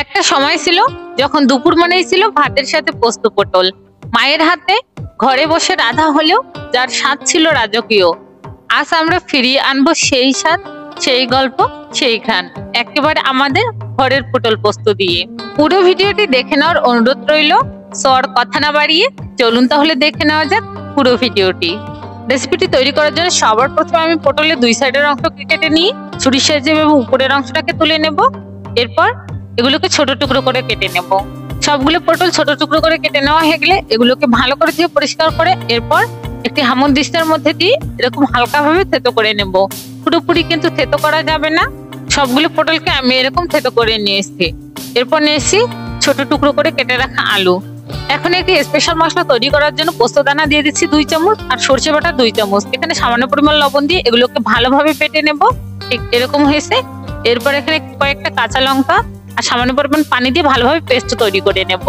একটা সময় ছিল যখন দুপুর মানেই ছিল ভাতের সাথে পোস্ত পটল। মায়ের হাতে ঘরে বসে রাধা হলেও যার স্বাদ ছিল রাজকীয়। আজ আমরা ফিরিয়ে আনবো সেই স্বাদ, সেই গল্প, সেই ঘ্রাণ, একেবারে আমাদের ঘরের পটল পোস্ত দিয়ে। পুরো ভিডিওটি দেখে নেওয়ার অনুরোধ রইল। সর কথা না বাড়িয়ে চলুন তাহলে দেখে নেওয়া যাক পুরো ভিডিওটি। রেসিপিটি তৈরি করার জন্য সবার প্রথমে আমি পটলের দুই সাইডের অংশকে কেটে নিয়ে ছুরির সাহায্যে উপরের অংশটাকে তুলে নেব। এরপর এগুলোকে ছোট টুকরো করে কেটে নেব। সবগুলো পটল ছোট টুকরো করে কেটে নেওয়া হয়ে গেলে এগুলোকে ভালো করে ধুয়ে পরিষ্কার করে এরপর একটি হামুদিস্তার মধ্যে দিয়ে এরকম হালকাভাবে থেতো করে নেব। পুরোপুরি কিন্তু থেতো করা যাবে না। সবগুলো পটলকে আমি এরকম থেতো করে নিয়ে এসেছি। এরপর নিয়েছি ছোট টুকরো করে কেটে রাখা আলু। এখন একটি স্পেশাল মশলা তৈরি করার জন্য পোস্ত দানা দিয়ে দিচ্ছি 2 চামচ আর সরষে বাটা 2 চামচ। এখানে সামান্য পরিমাণ লবণ দিয়ে এগুলোকে ভালোভাবে বেটে নেব। ঠিক এরকম হয়েছে। এরপর এখানে কয়েকটা কাঁচা লঙ্কা আর সামান্য পরিমাণ পানি দিয়ে ভালোভাবে পেস্ট তৈরি করে নেব।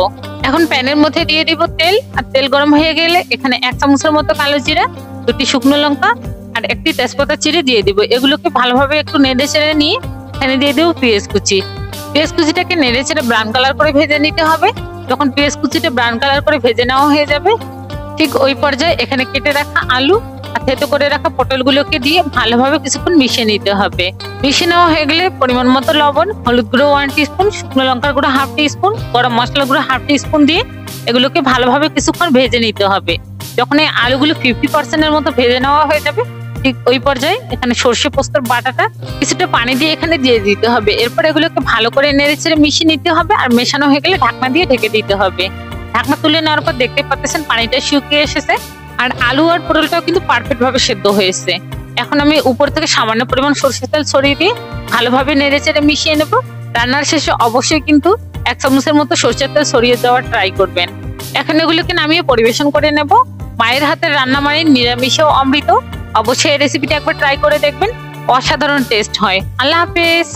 এখন প্যানের মধ্যে দিয়ে দিব তেল, আর তেল গরম হয়ে গেলে এখানে 1 চামচের মতো কালো জিরা, 2টি শুকনো লঙ্কা আর একটি তেজপাতা চিড়ে দিয়ে দিব। এগুলোকে ভালোভাবে একটু নেড়ে চেড়ে নিয়ে এখানে দিয়ে দেবো পেঁয়াজ কুচি। পেঁয়াজ কুচিটাকে নেড়ে চেড়ে ব্রাউন কালার করে ভেজে নিতে হবে। যখন পেঁয়াজ কুচিটা ব্রাউন কালার করে ভেজে নেওয়া হয়ে যাবে, ঠিক ওই পর্যায়ে এখানে কেটে রাখা আলু আর থেতো করে রাখা পটলগুলোকে দিয়ে ভালোভাবে কিছুক্ষণ মিশিয়ে নিতে হবে। মিশিয়ে নেওয়া হয়ে গেলে পরিমাণ মতো লবণ, হলুদ গুঁড়ো 1 টিস্পুন, শুকনো লঙ্কার গুঁড়ো 1/2 টিস্পুন, গরম মশলা গুঁড়ো 1/2 টিস্পুন দিয়ে এগুলোকে ভালোভাবে কিছুক্ষণ ভেজে নিতে হবে। যখন এই আলুগুলো 50% মতো ভেজে নেওয়া হয়ে যাবে, ঠিক ওই পর্যায়ে এখানে সর্ষে পোস্তর বাটাটা কিছুটা পানি দিয়ে এখানে দিয়ে দিতে হবে। এরপর এগুলোকে ভালো করে নেড়ে চেড়ে মিশিয়ে নিতে হবে। আর মেশানো হয়ে গেলে ঢাকনা দিয়ে ঢেকে দিতে হবে। ঢাকনা তুলে নেওয়ার পর দেখতে পাচ্ছেন পানিটা শুকিয়ে এসেছে আর আলু আর পটলটাও কিন্তু পারফেক্ট ভাবে সেদ্ধ হয়েছে। এখন আমি উপর থেকে সামান্য পরিমাণ সরষের তেল ছড়িয়ে দিয়ে ভালোভাবে নেড়ে চেড়ে মিশিয়ে নেব। রান্নার শেষে অবশ্যই কিন্তু 1 চামচের মতো সরষের তেল ছড়িয়ে দেওয়ার ট্রাই করবেন। এখন এগুলোকে নামিয়ে পরিবেশন করে নেব। মায়ের হাতের রান্না মানে নিরামিষেও অমৃত। অবশ্যই এই রেসিপিটা একবার ট্রাই করে দেখবেন, অসাধারণ টেস্ট হয়। আল্লাহ হাফেজ।